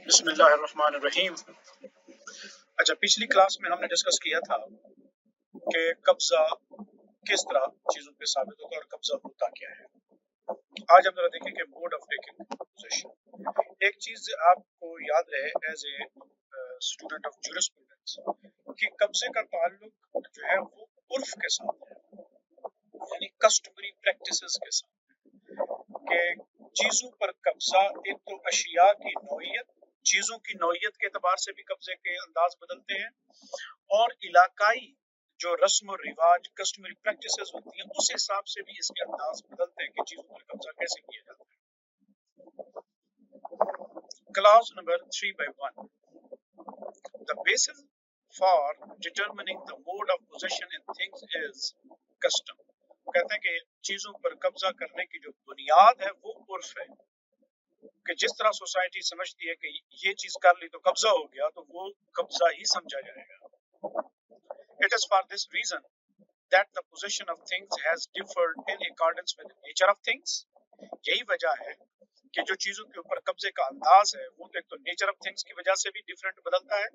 بسم اللہ الرحمن الرحیم۔ اچھا، پچھلی کلاس میں ہم نے ڈسکس کیا تھا کہ قبضہ کس طرح چیزوں پہ ثابت ہوتا ہے اور قبضہ ہوتا کیا ہے۔ آج ہم ذرا دیکھیں کہ موڈ آف ٹیکنگ پوزیشن۔ ایک چیز آپ کو یاد رہے as a student of jurisprudence کہ قبضے کا تعلق جو ہے وہ عرف کے ساتھ ہے، یعنی کسٹمری پریکٹسز کے ساتھ، کہ چیزوں پر قبضہ ایک تو اشیاء کی نوعیت، چیزوں کی نوعیت کے اعتبار سے بھی قبضے کے انداز بدلتے ہیں، اور علاقائی جو رسم و رواج کسٹمری پریکٹسز ہوتی ہیں اس حساب سے بھی اس کے انداز بدلتے ہیں کہ چیزوں پر قبضہ کیسے کیا جاتا ہے۔ Class number 3/1، the basis for determining the mode of possession in things is custom۔ کہتے ہیں کہ چیزوں پر قبضہ کرنے کی جو بنیاد ہے وہ عرف ہے، کہ جس طرح سوسائٹی سمجھتی ہے کہ یہ چیز کر لی تو قبضہ ہو گیا تو وہ قبضہ ہی سمجھا جائے گا۔ It is for this reason that the possession of things has differed in accordance with the nature of things۔ یہی وجہ ہے کہ جو چیزوں کے اوپر قبضے کا انداز ہے وہ ایک تو نیچر آف تھنگس کی وجہ سے بھی ڈیفرنٹ بدلتا ہے،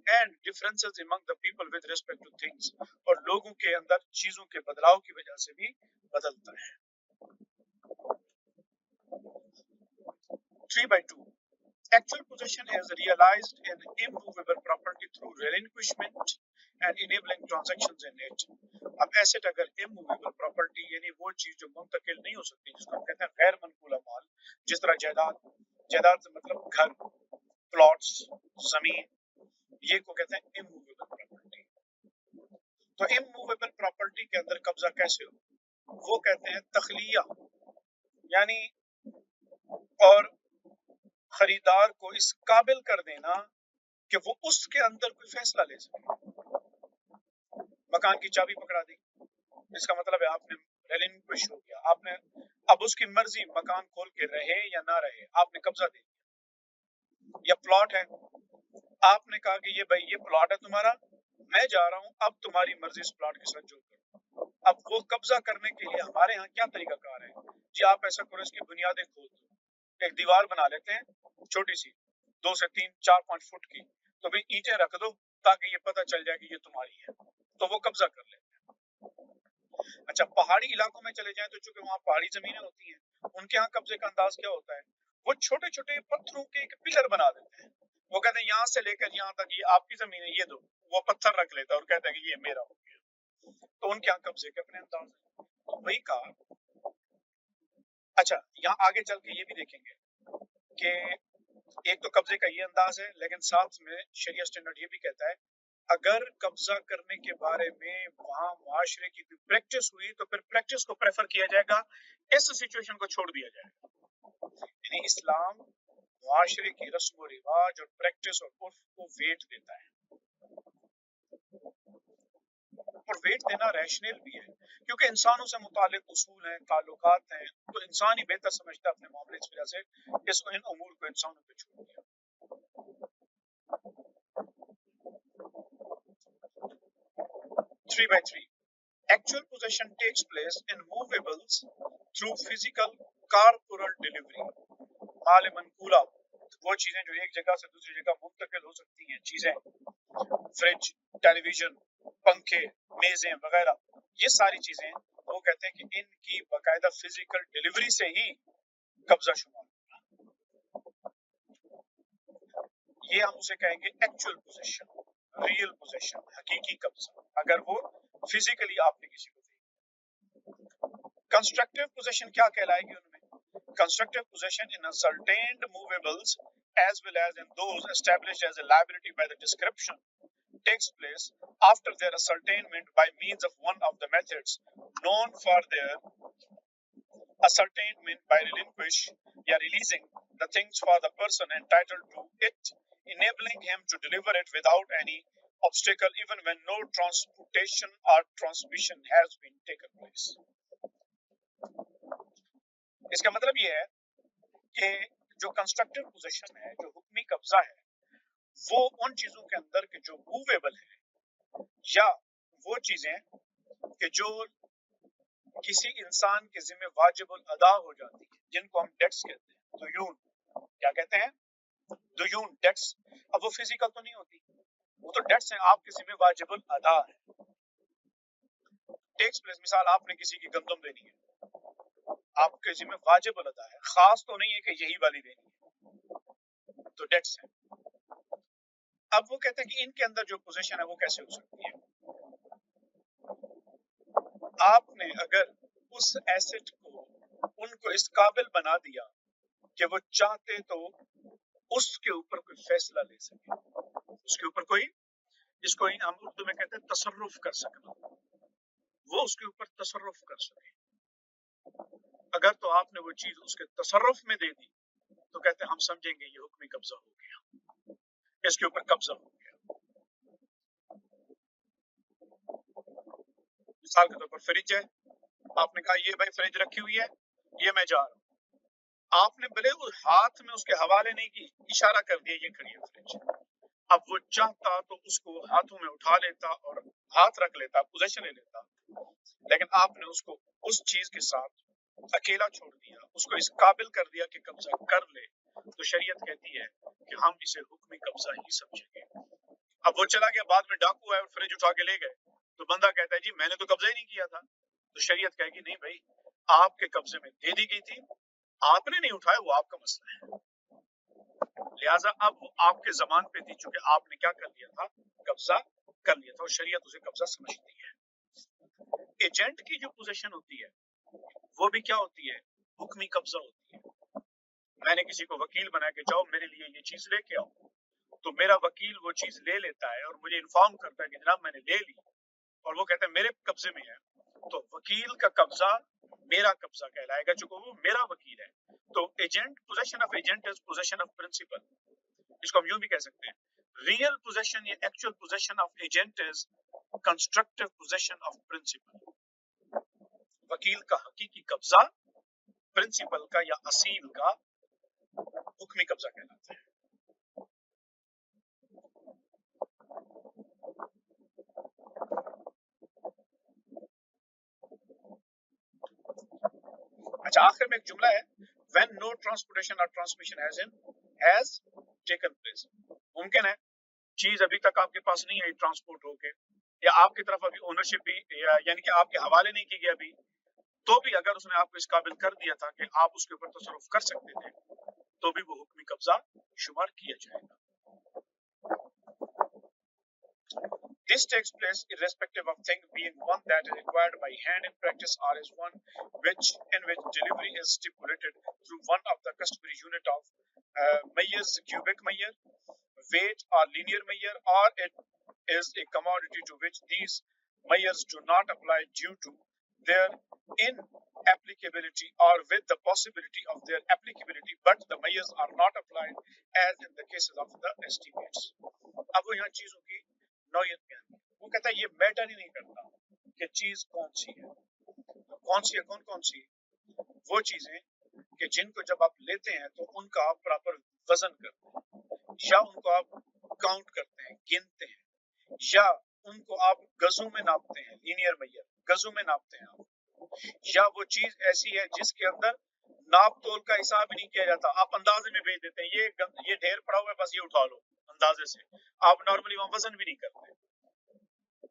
and differences among the people with respect to things، اور لوگوں کے اندر چیزوں کے بدلاؤ کی وجہ سے بھی بدلتا ہے۔ 3/2، actual possession is realized in immovable property through relinquishment and enabling transactions in it۔ اب ایسٹ اگر immovable property یعنی وہ چیز جو منتقل نہیں ہو سکتی، جس کو ہم کہتے ہیں غیر منقولہ مال، جس طرح جائیداد سے مطلب گھر، پلاٹس، زمین، یہ کو کہتے ہیں immovable property۔ تو immovable property کے اندر قبضہ کیسے ہو؟ وہ کہتے ہیں تخلیہ، یعنی اور خریدار کو اس قابل کر دینا کہ وہ اس کے اندر کوئی فیصلہ لے سکے۔ مکان کی چابی پکڑا دی، اس کا مطلب ہے آپ نے ریلنکوش ہو گیا، آپ نے اب اس کی مرضی مکان کھول کے رہے یا نہ رہے، آپ نے قبضہ دے دیا۔ یا پلاٹ ہے، آپ نے کہا کہ یہ بھائی یہ پلاٹ ہے تمہارا، میں جا رہا ہوں، اب تمہاری مرضی اس پلاٹ کے ساتھ جو کرو۔ اب وہ قبضہ کرنے کے لیے ہمارے ہاں کیا طریقہ کار ہے؟ جی آپ ایسا کرو، اس کی بنیادیں کھود دو، ایک دیوار بنا لیتے ہیں چھوٹی سی 2 سے 3 4-5 فٹ کی، تو بھی اینٹیں رکھ دو تاکہ یہ پتہ چل جائے کہ یہ تمہاری ہے، تو وہ قبضہ کر لیتے ہیں۔ اچھا، پہاڑی علاقوں میں چلے جائیں تو چونکہ وہاں پہاڑی زمینیں ہوتی ہیں، ان کے ہاں قبضے کا انداز کیا ہوتا ہے؟ وہ چھوٹے چھوٹے پتھروں کے ایک پلر بنا دیتے ہیں، وہ کہتے ہیں یہاں سے لے کر یہاں تک یہ آپ کی زمین ہے، یہ دو، وہ پتھر رکھ لیتا ہے اور کہتا ہے کہ یہ میرا ہو گیا، تو ان کے ہاں قبضے کے اپنے انداز ہیں۔ تو وہی کہا۔ اچھا، یہاں آگے چل کے یہ بھی دیکھیں گے کہ ایک تو قبضے کا یہ انداز ہے، لیکن ساتھ میں شریعہ اسٹینڈرڈ یہ بھی کہتا ہے اگر قبضہ کرنے کے بارے میں وہاں معاشرے کی کوئی پریکٹس ہوئی تو پھر پریکٹس کو پریفر کیا جائے گا، اس سچویشن کو چھوڑ دیا جائے گا۔ یعنی اسلام معاشرے کی رسم و رواج اور پریکٹس اور عرف کو ویٹ دیتا ہے، اور ویٹ دینا ریشنل بھی ہے، کیونکہ انسانوں سے متعلق اصول ہیں، تعلقات ہیں، تو انسان ہی بہتر سمجھتا ہے اپنے معاملے، اس وجہ سے ان امور کو انسانوں پہ چھوڑ دیا۔ 3/3، actual possession takes place in movables through physical corporal delivery۔ مال منقولہ وہ چیزیں جو ایک جگہ سے دوسری جگہ منتقل ہو سکتی ہیں، چیزیں، فریج، ٹیلی ویژن، پنکھے، میزیں وغیرہ، یہ ساری چیزیں وہ کہتے ہیں کہ ان کی باقاعدہ فزیکل ڈیلیوری سے ہی قبضہ شمار ہوگا۔ یہ ہم اسے کہیں گے ایکچوئل پوزیشن، ریئل پوزیشن، حقیقی قبضہ، اگر وہ فزیکلی آپ نے کسی کو دی۔ کنسٹرکٹیو پوزیشن کیا کہلائے گی ان میں؟ Constructive possession in ascertained movables as well as in those established as a liability by the description takes place after their ascertainment by means of one of the methods known for their ascertainment by relinquish या releasing the things for the person entitled to it, enabling him to deliver it without any obstacle even when no transportation or transmission has been taken place۔ اس کا مطلب یہ ہے کہ جو constructive position ہے، جو حکمی قبضہ ہے، وہ ان چیزوں کے اندر کہ جو موویبل ہے، یا وہ چیزیں کہ جو کسی انسان کے ذمہ واجب الادا ہو جاتی ہیں، جن کو ہم ڈیٹس کہتے ہیں، دیون، کیا کہتے ہیں؟ दुयून डेट्स, अब वो फिजिकल तो नहीं होती, वो तो डेट्स हैं, आपके जिम्मे वाजिबुल अदा है। टेक्स प्लेस, मिसाल आपने किसी की गंदम देनी है, आपके जिम्मे वाजिबुल अदा है, खास तो नहीं है कि यही वाली देनी है, तो डेट्स हैं। अब वो कहते हैं कि इनके अंदर जो पोजीशन है वो कैसे हो सकती है। आपने अगर उस एसेट को उनको इस काबिल बना दिया कि वो चाहते तो उसके ऊपर कोई फैसला ले सके, उसके ऊपर कोई, जिसको हम उर्दू में कहते हैं तसर्रुफ कर सकना, वो उसके ऊपर तसर्रुफ कर सके। अगर तो आपने वो चीज उसके तसर्रुफ में दे दी तो कहते हैं हम समझेंगे ये हुक्मी कब्जा हो गया, इसके ऊपर कब्जा हो गया। मिसाल के तौर पर फ्रिज है, आपने कहा ये भाई फ्रिज रखी हुई है, ये मैं जा रहा हूँ, आपने भले उस हाथ में उसके हवाले नहीं की, इशारा कर दिया ये खड़ी है फ्रिज। अब वो चाहता तो उसको हाथों में उठा लेता और हाथ रख लेता, पोजीशन ले लेता, लेकिन आपने उसको उस चीज के साथ अकेला छोड़ दिया, उसको इस काबिल कर दिया कि कब्जा कर ले, तो शरीयत कहती है कि हम इसे हुक्मी कब्जा ही समझेंगे। अब वो चला गया, बाद में डाकू आए और फ्रिज उठा के ले गए, तो बंदा कहता है जी मैंने तो कब्जा ही नहीं किया था, तो शरीयत कहेगी नहीं भाई, आपके कब्जे में दे दी गई थी, आपने नहीं उठाया, वो आपका मसला है। लिहाजा अब वो आपके जमान पे थी, चूंकि आपने क्या कर लिया था, कब्जा कर लिया था, और शरीयत उसे कब्जा समझती है। एजेंट की जो पोजीशन होती है वो भी क्या होती है, हुक्मी कब्जा होती है। मैंने किसी को वकील बनाया कि जाओ मेरे लिए ये चीज लेके आओ, तो मेरा वकील वो चीज ले लेता है और मुझे इन्फॉर्म करता है कि जनाब मैंने ले ली, और वो कहता है मेरे कब्जे में है, तो वकील का कब्जा मेरा कब्जा कहलाएगा, चूंकि वो मेरा वकील है। तो agent, position of agent is position of principal, इसको हम यूं भी कह सकते हैं। रियल पोजीशन या actual position of agent is constructive position of principal. वकील का हकीकी कब्जा प्रिंसिपल का या असील का हुक्मी कब्जा कहलाता है। अच्छा, आखिर में एक जुमला है, when no transportation or transmission has taken place, मुमकिन है चीज अभी तक आपके पास नहीं आई ट्रांसपोर्ट होके, या आपकी तरफ अभी ओनरशिप भी यानी कि आपके हवाले नहीं की गई अभी, तो भी अगर उसने आपको इस काबिल कर दिया था कि आप उसके ऊपर तसर्रुफ कर सकते थे, तो भी वो हुक्मी कब्जा शुमार किया जाएगा। This takes place irrespective of thing being one that is required by hand in practice, or is one in which delivery is stipulated through one of the customary unit of measures, cubic measure, weight, or linear measure, or it is a commodity to which these measures do not apply due to their inapplicability or with the possibility of their applicability, but the measures are not applied as in the cases of the estimates. अब वो यहाँ चीजों की नौयत बयान, वो कहता है ये मैटर ही नहीं करता कि चीज कौन सी है, कौन सी है, कौन कौन सी है, वो चीजें कि जिनको जब आप लेते हैं तो उनका आप प्रॉपर वजन करते हैं, या उनको आप काउंट करते हैं, गिनते हैं, या उनको आप गजों में नापते हैं, लीनियर मेजर गजों में नापते हैं आप, या वो चीज ऐसी है जिसके अंदर नाप तोल का हिसाब ही नहीं किया जाता, आप अंदाजे में भेज देते हैं, ये ढेर पड़ा हुआ है बस ये उठा लो अंदाजे से, आप नॉर्मली वहां वजन भी नहीं करते।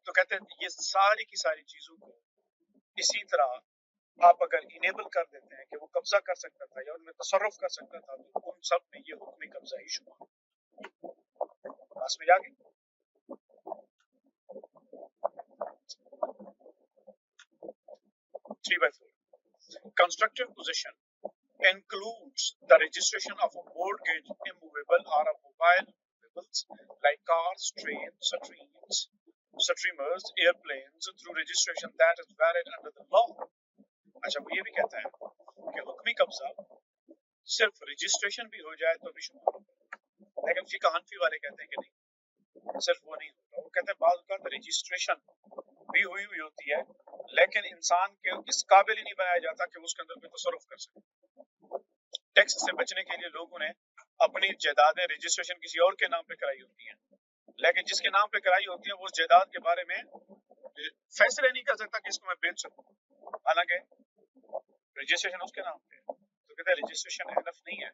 तो कहते हैं ये सारी की सारी चीजों को इसी तरह आप अगर इनेबल कर देते हैं कि वो कब्जा कर सकता था या उनमें तसर्रुफ कर सकता था, तो उन सब में ये हुक्म कब्जा ही शुमार। पास में जाके 3/4 constructive possession includes the registration of a mortgage immovable or a mobile movables like cars, trains, streamers, airplanes through registration that is valid under the law. अच्छा, वो ये भी कहता है कि हुक्मी कब्जा सिर्फ रजिस्ट्रेशन भी हो जाए तो भी शुमार होगा, लेकिन फिका हनफी वाले कहते हैं कि नहीं, सिर्फ वो नहीं होता। वो कहते हैं बाज़ औक़ात रजिस्ट्रेशन भी हुई होती है, लेकिन इंसान के इस काबिल ही नहीं बनाया जाता कि वो उसके अंदर कोई तसर्रुफ कर सके। टैक्स से बचने के लिए लोगों ने अपनी जायदादें रजिस्ट्रेशन किसी और के नाम पे कराई होती हैं, लेकिन जिसके नाम पे कराई होती है वो उस जायदाद के बारे में फैसले नहीं कर सकता कि इसको मैं बेच सकूं, हालांकि रजिस्ट्रेशन उसके नाम पे। तो कहते हैं रजिस्ट्रेशन हनफ नहीं है,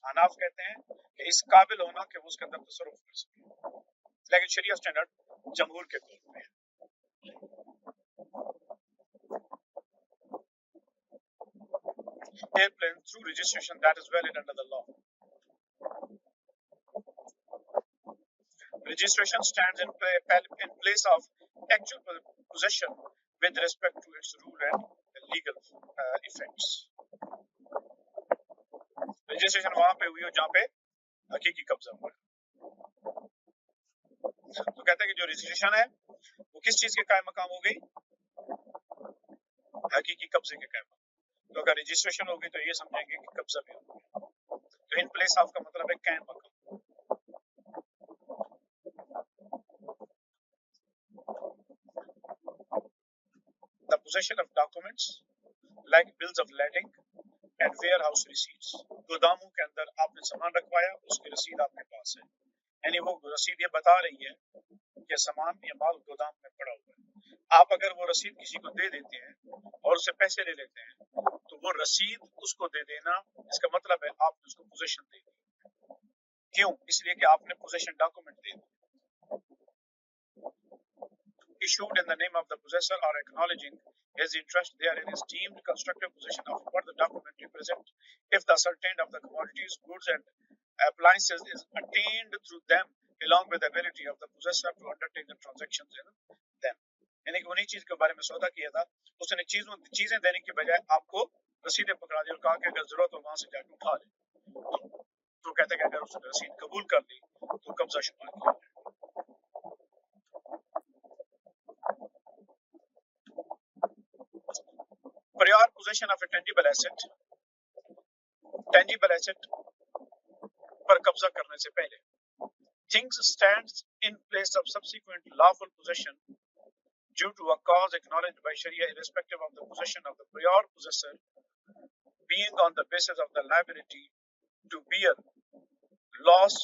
हनाफ कहते हैं कि इस काबिल होना कि वो उसके अंदर तसर्रुफ कर सके, लेकिन शरिया स्टैंडर्ड जमहूर के तौर पे है। Airplane through registration that is valid under the law. Registration stands in place of actual possession with respect to its rule and legal effects. Registration वहां पे हुई हो जहाँ पे हकीकी कब्जा हुआ है। तो कहते हैं कि जो रजिस्ट्रेशन है वो किस चीज के कायम मकाम हो गई, हकीकी कब्जे के कायम। तो अगर रजिस्ट्रेशन होगी तो ये समझेंगे कि कब्जा भी होगा। तो इन प्लेस ऑफ का मतलब है कायम मकाम। The possession of documents like bills of lading and warehouse receipts. गोदामों के अंदर आपने सामान रखवाया, उसकी रसीद आपके पास है, यानी वो रसीद ये बता रही है कि सामान या माल गोदाम में पड़ा हुआ है। आप अगर वो रसीद किसी को दे देते हैं और उससे पैसे ले लेते हैं तो वो रसीद उसको दे देना, इसका मतलब है आपने उसको पोजेशन दे दी। क्यों? इसलिए कि आपने possession document they the. Issued in the name of the possessor or acknowledging his interest therein is deemed constructive possession of what the document represents if the ascertained of the commodities, goods and appliances is attained through them along with the ability of the possessor to undertake the transactions in them. यानी कि उन्हीं चीज के बारे में सौदा किया था, उसने चीजें देने की बजाय आपको रसीदें पकड़ा दी और कहा कि अगर जरूरत हो वहां से जाकर उठा ले। तो कहते हैं कि अगर उसने रसीद कबूल कर ली तो कब्जा शुमार किया जाए। Prior possession of a tangible asset पर कब्जा करने से पहले, things stands in place of subsequent lawful possession due to a cause acknowledged by Sharia irrespective of the possession of the prior possessor being on the basis of the liability to bear loss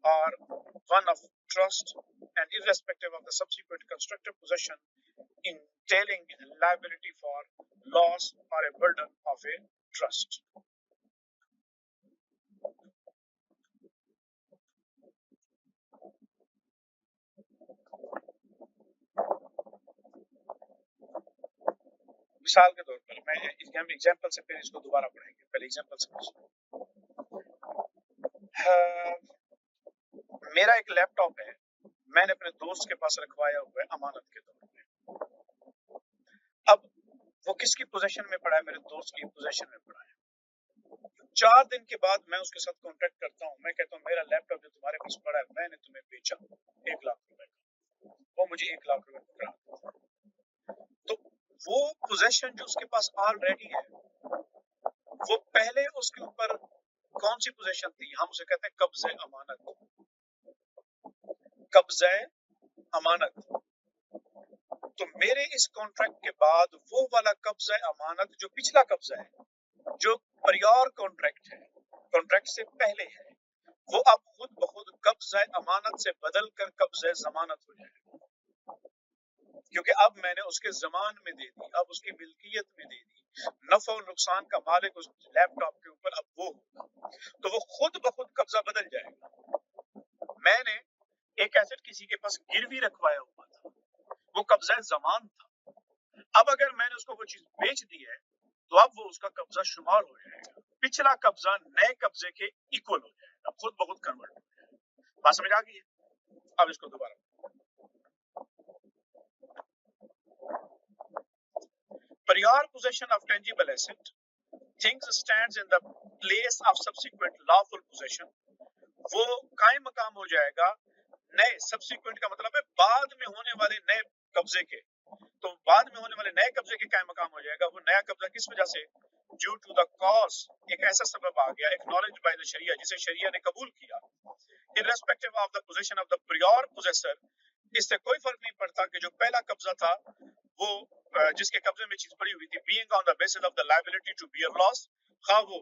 or one of trust and irrespective of the subsequent constructive possession entailing liability for loss or a burden of a trust. मिसाल के तौर पर मैं example से फिर इसको दोबारा पढ़ेंगे, पहले एग्जाम्पल समझिए। मेरा एक लैपटॉप है, मैंने अपने दोस्त के पास रखवाया हुआ है अमानत के तौर पे। अब वो किसकी पोजीशन में पड़ा है? मेरे दोस्त की पोजीशन में पड़ा है। 4 दिन के बाद मैं उसके साथ कॉन्टेक्ट करता हूँ, मैं कहता हूँ मेरा लैपटॉप जो तुम्हारे पास पड़ा है मैंने तुम्हें बेचा 1 लाख रुपए का, वो मुझे 1 लाख रुपए पकड़ा। तो वो पोजीशन जो उसके पास ऑलरेडी है, वो पहले उसके ऊपर कौन सी पोजीशन थी? हम उसे कहते हैं कब्ज़े अमानत। कब्ज़े अमानत। तो मेरे इस कॉन्ट्रैक्ट के बाद वो वाला कब्ज़ा अमानत जो पिछला कब्ज़ा है, जो prior कॉन्ट्रैक्ट है, कॉन्ट्रैक्ट से पहले है, वो अब खुद बखुद कब्ज़ा अमानत से बदल कर कब्ज़ा जमानत हो जाएगा, क्योंकि अब मैंने उसके जमान में दे दी, अब उसकी मिल्कियत में दे दी। नफा और नुकसान का मालिक उस लैपटॉप के ऊपर अब वो होगा, तो वो खुद बखुद कब्जा बदल जाएगा। मैंने एक एसेट किसी के पास गिरवी रखवाया हुआ था, वो कब्जा जमान था। अब अगर मैंने उसको वो चीज बेच दी है तो अब वो उसका कब्जा शुमार हो जाएगा, पिछला कब्जा नए कब्जे के इक्वल हो जाएगा, खुद बहुत कन्वर्ट हो जाएगा। बात समझ आ गई है? अब इसको दोबारा, prior possession of tangible asset, things stands in the place of subsequent lawful possession, वो कायम मकाम हो जाएगा नए, subsequent का मतलब है बाद में होने वाले नए कब्जे के, तो बाद में होने वाले नए कब्जे के कायम मकाम हो जाएगा। वो नया कब्जा किस वजह से? ड्यू टू द कॉज, एक ऐसा सबब आ गया एक्नॉलेज्ड बाय द शरिया, जिसे शरिया ने कबूल किया, irrespective of the position of the prior possessor. इससे कोई फर्क नहीं पड़ता कि जो पहला कब्जा था वो जिसके कब्जे में चीज पड़ी हुई थी, being on the basis of the liability to bear loss, खा वो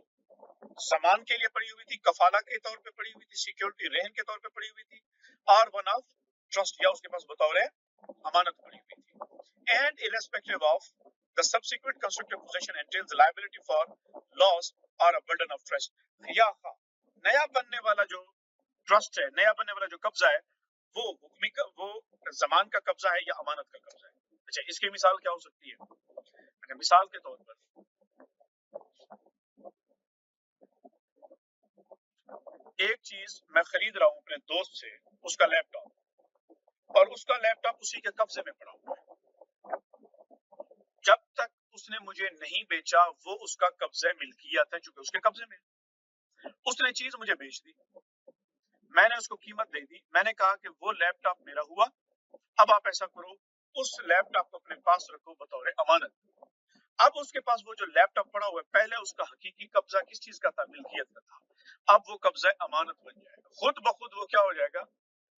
सामान के लिए पड़ी हुई थी, कफाला के तौर पे पड़ी हुई थी, सिक्योरिटी रहन के तौर पे पड़ी हुई थी, और वन ऑफ ट्रस्ट या उसके पास बतौर अमानत पड़ी हुई थी। And irrespective of the subsequent constructive possession entails liability for loss or a burden of trust। या नया बनने वाला जो ट्रस्ट है, नया बनने वाला जो कब्जा है वो हुक्मी का, वो जमान का कब्जा है या अमानत का कब्जा है। अच्छा, इसकी मिसाल क्या हो सकती है? अच्छा, मिसाल के तौर पर एक चीज मैं खरीद रहा हूँ अपने दोस्त से, उसका लैपटॉप, और उसका लैपटॉप उसी के कब्जे में पड़ा हुआ है। जब तक उसने मुझे नहीं बेचा वो उसका कब्जा मिल्कियत है, चूंकि उसके कब्जे में। उसने चीज मुझे बेच दी, मैंने उसको कीमत दे दी, मैंने कहा कि वो लैपटॉप मेरा हुआ, अब आप ऐसा करो उस लैपटॉप को अपने पास रखो बतौर अमानत। अब उसके पास वो जो लैपटॉप पड़ा हुआ है, पहले उसका हकीकी कब्जा किस चीज का था? मिल्कियत का था। अब वो कब्जा अमानत बन जाएगा, खुद ब खुद वो क्या हो जाएगा?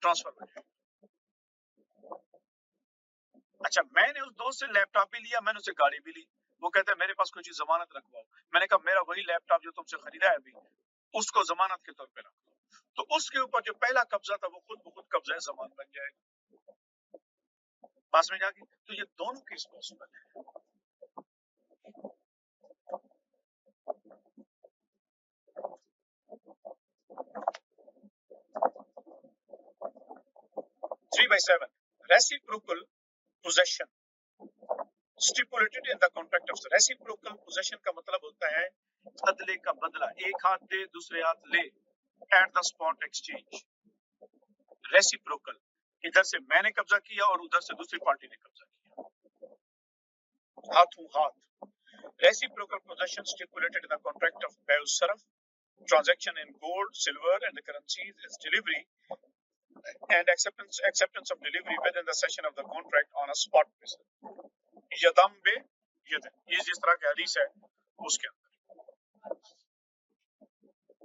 ट्रांसफर हो जाएगा। अच्छा, मैंने उस दोस्त से लैपटॉप भी लिया, मैंने उससे गाड़ी भी ली, वो कहता है मेरे पास कोई चीज जमानत रखवाओ। मैंने कहा मेरा वही लैपटॉप जो तुमसे खरीदा है अभी, उसको जमानत के तौर पे रखो, तो उसके ऊपर जो पहला कब्जा था वो खुद ब खुद कब्जा जमान बन जाएगा। पास में जाके तो ये दोनों केस पॉसिबल है। 3/7 reciprocal possession stipulated in the contract of reciprocal possession का मतलब होता है बदले का बदला, एक हाथ दे दूसरे हाथ ले, at the spot exchange। Reciprocal, इधर से मैंने कब्जा किया और उधर से दूसरी पार्टी ने कब्जा किया, हाथों हाथ। Reciprocal possession stipulated in the contract of bay sarf, transaction in gold, silver and the currencies is delivery and acceptance of delivery within the session of the contract on a spot basis। यदम बे यदन, ये जिस तरह की हदीस है उसके